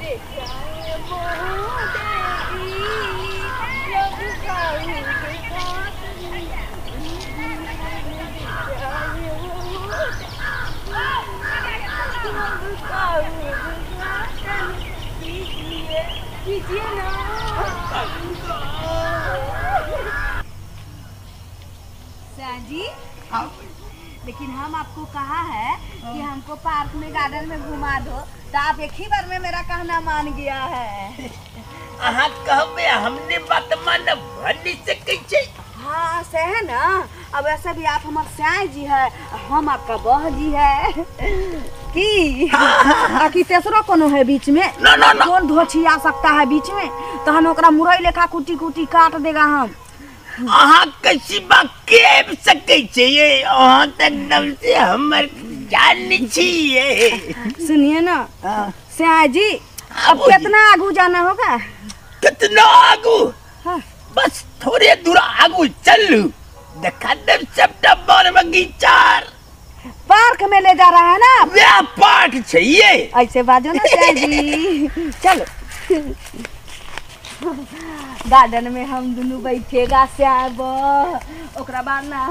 जी लेकिन हम आपको कहा है कि हमको पार्क में गार्डन में घुमा दो, तो आप एक ही बार में मेरा कहना मान गया है। कहबे हमने बात मान भली से कैसे? हाँ से है ना। अब ऐसे भी आप हमारे स्याह जी है, हम आपका बह जी है की आखिर तेसरो कोनो है बीच में? कौन धोछी आ सकता है बीच में? तो हम ओकरा मुरई लेखा कुटी कुटी काट देगा हम। कैसी बात के सके चाहिए एकदम से हमर जान छिए। सुनिए ना स्याह जी, अब कितना आगू जाना होगा? कितना आगू? हाँ। बस थोड़े दूर आगू चलू, देखा दे सितंबर बगीचा पार्क में ले जा रहा है ना? वह पार्क चाहिए। ऐसे बाजो ना स्याह जी। चलो गार्डन में हम दोनों बैठेगा स्याब, ओकरा बाद ना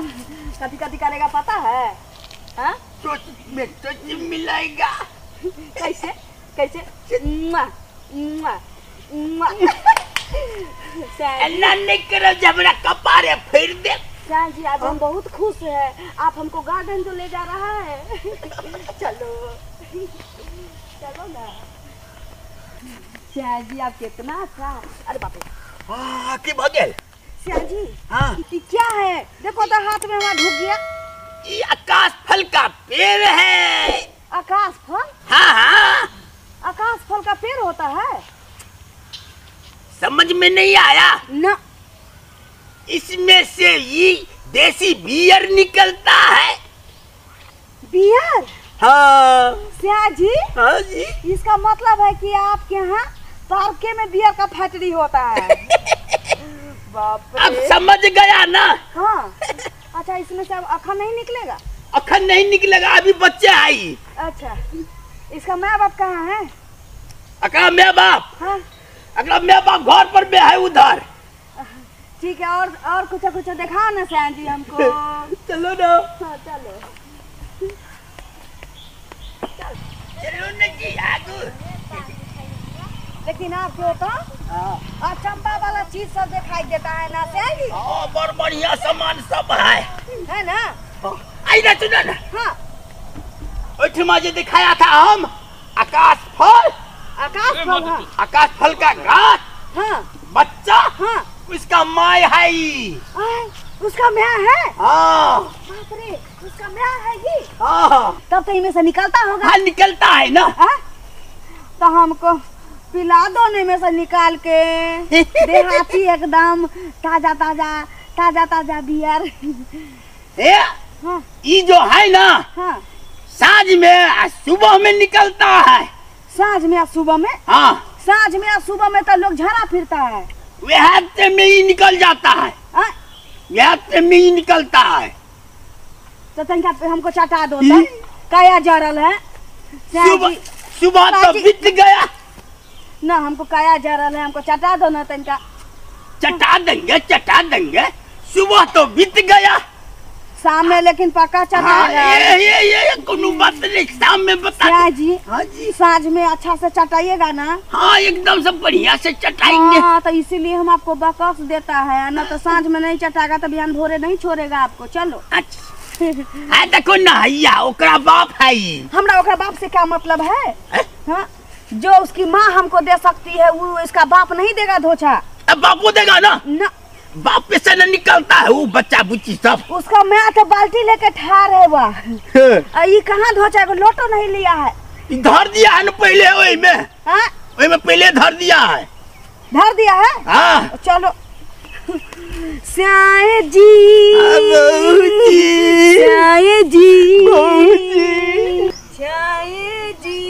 कथी कथी करेगा पता है? हाँ तो मिलेगा कैसे कैसे? नहीं करो जबरा कपारे फिर दे। स्याह जी आज हम बहुत खुश है, आप हमको गार्डन तो ले जा रहा है। चलो चलो ना स्याह जी, आप कितना अच्छा। अरे बाप रे की भगेल स्याह जी। हाँ ये क्या है? देखो तो हाथ में हमारा ढुक गया। ये आकाश फल का पेड़ है। आकाश फल? हाँ हाँ आकाश फल का पेड़ होता है? समझ में नहीं आया ना। इसमें से ये देसी बियर निकलता है। बियर? हाँ स्याह जी। हाँ जी। इसका मतलब है कि आपके यहाँ पार्क में बियर का फैक्ट्री होता है। बाप रे। अब समझ गया ना? हाँ। अच्छा इसमें से अब अखन नहीं निकलेगा? अखन नहीं निकलेगा, अभी बच्चे आई। अच्छा इसका माँ बाप कहाँ है? अकड़ा माँ बाप? हाँ अकड़ा माँ बाप घर पर में है उधर। ठीक है, और कुछ दिखाओ ना स्याह जी हमको। चलो ना। हाँ चलो चलो ना जी आगू। लेकिन आपको तो अचंबा वाला चीज सब दिखाई देता है ना स्याह जी? बड़ बढ़िया सामान सब है ना? आई ना सुना ना। हाँ ओठमा जो दिखाया था हम आकाश फल। आकाश फल? हाँ आकाश फल का गाछ। हाँ बच्चा। हाँ उसका माय है। उसका म्याँ है? हाँ बाप रे, उसका म्याँ है ये? हाँ तब तो इनमें से निकलता होगा। हाँ निकलता है ना। तो हमको पिला दो ने में से निकाल के। देहाती एकदम ताजा ताजा ताजा ताजा बियर। हाँ ये जो है ना, हाँ साँझ में सुबह में निकलता है। साँझ में या सुबह में? हाँ साँझ में या सुबह में तो लोग झड़ा फिरता है। वह में ही निकल जाता है। वह में ही निकलता है। तो तनिका हमको चटा दो तो। काया जरल है सुबह तो बीत गया ना, हमको काया जरल है, हमको चटा दो ना तनिका। चटा देंगे। सुबह तो बीत गया, शाम में लेकिन पक्का चटाएगा। ये कोनो बात नहीं, शाम में बता। स्याह जी। हाँ जी। साँझ में अच्छा से चटाइएगा ना? हाँ एकदम से बढ़िया से चटाएंगे। हाँ तो इसीलिए हम आपको बकस देता है ना, तो साँझ में नहीं चटाएगा तो बिहान भोरे नहीं छोड़ेगा आपको। चलो अच्छा देखो ना हैया ओकरा बाप है। हमरा ओकरा बाप से क्या मतलब है? हाँ जो उसकी माँ हमको दे सकती है वो इसका बाप नहीं देगा धोछा। अब बापू देगा ना? ना बाप पे से न निकलता है वो बच्चा बुच्ची सब। उसका मैं तो बाल्टी लेके ठार है वह। ये कहाँ धोचा है? लोटो नहीं लिया है। धर दिया है ना पहले वही में। हाँ वही में पहले धर दिया है। धर दिया है? हाँ चलो स्याह जी। स्याह जी। स्याह जी।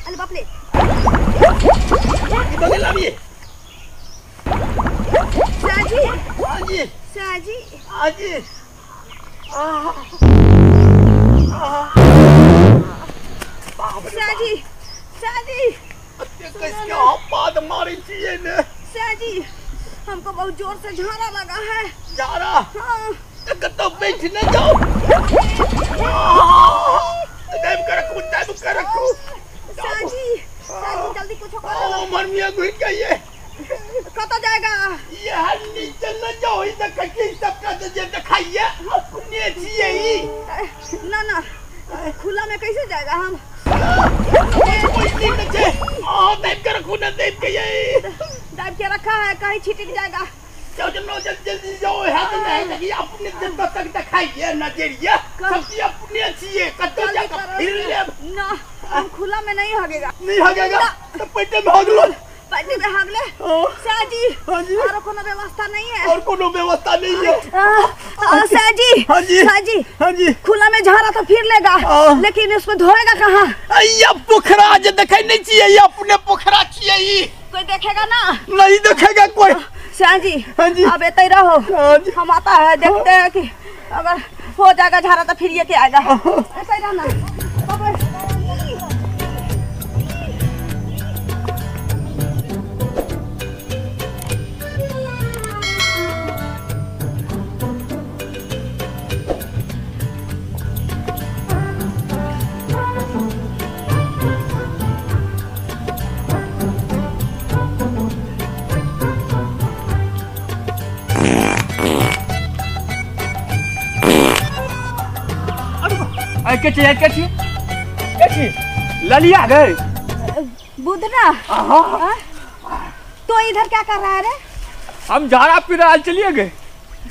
अरे बाप रे साजी। साजी। साजी। साजी। तो मारी चाहिए ने। साजी हमको बहुत जोर से झाड़ा लगा है। झाड़ा? हाँ। तो बैठ न जाओ। टाइम कर रखो। साजी जल्दी कुछ करो। मरमिया घुस गई है। कता जाएगा? ये हल्ली चल न जाओ, इधर कच्चे सबका दे दिखाइए अपने चाहिए। ना खुला में कैसे जाएगा हम? दाब के रखा है, कहीं छिटक जाएगा। जल्दी जाओ, अपने तक दिखाइए नजरिया सबकी अपने चाहिए। ना हम खुला में नहीं हगेगा। नहीं हगेगा तो पेटे में हग लो। पेटे में हग ले। साजी और कोनो व्यवस्था नहीं है। और कोनो व्यवस्था नहीं है। साजी हाँ जी खुला में झाड़ा तो फिर लेगा, लेकिन उसको धोएगा कहाँ? ये पोखरा जो देखे नहीं चाहिए, ये अपने पोखरा चाहिए। कोई देखेगा ना? नहीं देखेगा कोई। साजी हाँ जी अब ऐसे ही रहो। हम आता है, देखते हैं कि अगर हो जाएगा झाड़ा तो फिर ये क्या आएगा। ऐसा ही रहना। कैसी ललिया गए बुधना। तो इधर क्या कर रहा है रे? हम झाड़ा फिर चलिए गए।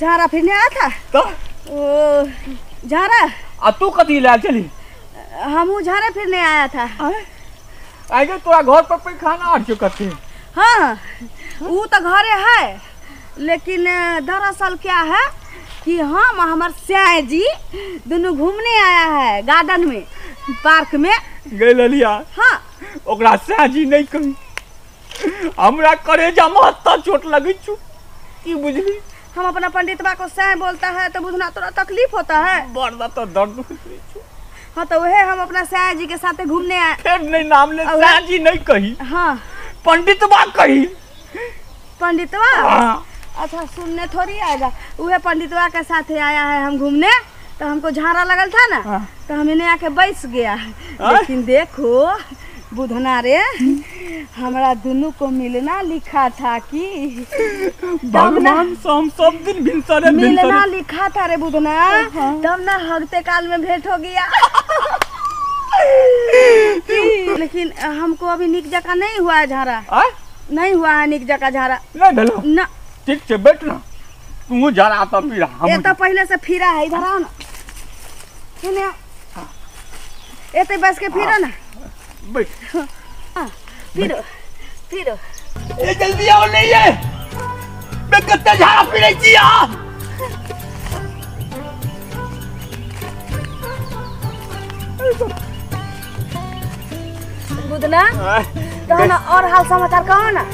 झाड़ा फिरने आया था तो झाड़ा? अब तू कथी ला चली? हम झाड़ा फिरने आया था। आएगा तोरा घर पर खाना आ चुके। हाँ वो तो घरे है, लेकिन दरअसल क्या है कि हम हमार स्याह जी दोनों घूमने आया है गार्डन में, पार्क में गए ललिया। हाँ ओकरा स्याह जी नहीं कही, हमरा करेजा महत्ता चोट लगी छु की बुझली। हम अपना पंडित बा को स्याह बोलता है तो बुझना तोरा तकलीफ होता है। बड़ा तो दर्द छु। हाँ तो वह हम अपना स्याह जी के साथ घूमने आए। फिर नहीं नाम ले, स्याह जी नहीं कही। हाँ पंडित बा कही। पंडित बा? हाँ। अच्छा सुनने थोड़ी आएगा, वह पंडितवा के साथ आया है हम घूमने, तो हमको झाड़ा लगल था ना। हाँ। तो हम इन्हें आके बैठ गया। लेकिन देखो बुधना रे, हमारा दोनों को मिलना लिखा था कि भगवान सब दिन मिलना लिखा था रे बुधना। तब ना हगते काल में भेंट हो गया। लेकिन हमको अभी निक जगह नहीं हुआ है झाड़ा। नहीं हुआ है निक जगह झाड़ा। ना ठीक से बैठ ना, तू जा रहा था फिर हम। ये तो पहले से फिरा है, इधर आओ ना। सुनिए ये तो बस के फिरो ना। बैठ। फिरो ये जल्दी आओ। नहीं है मैं कितना झाड़ा फिरे जिया। बुधना तो ना और हाल समाचार कहो ना।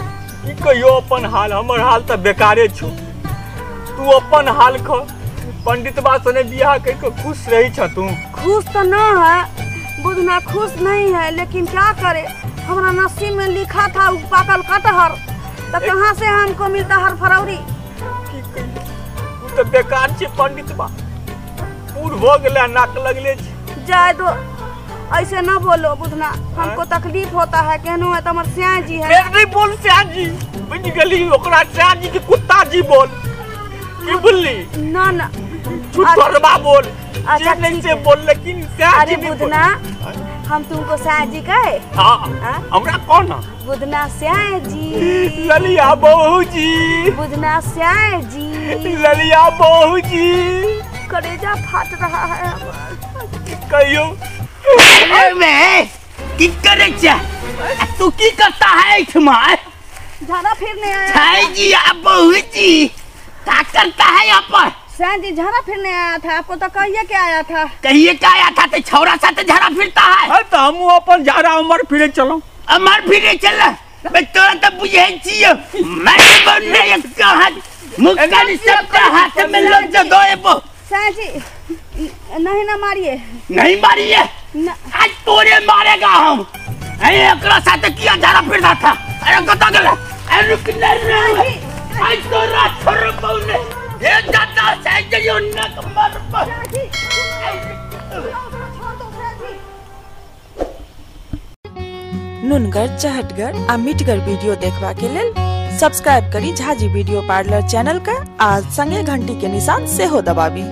कहियो अपन हाल, हमर हाल तो बेकारे छु। तू अपन हाल ख। पंडित बा सने बियाह कई को खुश रही छ तू? खुश तो न है बुधना, खुश नहीं है, लेकिन क्या करे, हमारा नसीब में लिखा था पाकल कटहर, तो कहाँ से हमको मिलता हर फरवरी। तू तो बेकार छे पंडित बा, पूर हो गले नाक लगले छ। जाए दो, ऐसे न बोलो बुधना, हमको तकलीफ होता है। कहनो है तो हमारे स्याह जी है। नहीं बोल स्याह जी, बुझ गली ओकरा स्याह जी के कुत्ता जी बोल। की बोलली? ना ना छुटरबा बोल। अच्छा नहीं से बोल, लेकिन स्याह जी बुधना हम तुमको स्याह जी कहे? हां हमरा कौन है? बुधना स्याह जी। ललिया बहू जी। बुधना स्याह जी। ललिया बहू जी। कलेजा फाट रहा है। कहियो मैं की करे छ? तू की करता है इसमें? झाड़ा फिरने आया छाई जी आप बहू जी क्या करता है यहाँ पर? स्याह जी झाड़ा फिरने आया था, आपको तो कहिए क्या आया था? कहिए क्या आया था? तो छौरा साथ झाड़ा फिरता है। तो हम अपन झाड़ा अमर फिरे चलो। अमर फिरे चल मैं तोरा तो बुझे छियो। मैं बनने एक हाथ मुक्कानी सबका हाथ में लग जा दोएबो। स्याह जी नहीं ना मारिए। नहीं मारिए? आज तोरे मारेगा हम। एकरा साथ किया झाड़ा फिरता था, अरे कता गेला अरे रुक ना रे आई तो रात छोड़ पौने ये जाता साइड जो न कमर पर नुनगर चहटगर आ मिटगर वीडियो देखबा के लेल सब्सक्राइब करी झाजी वीडियो पार्लर चैनल का आज संगे घंटी के निशान से हो दबाबी।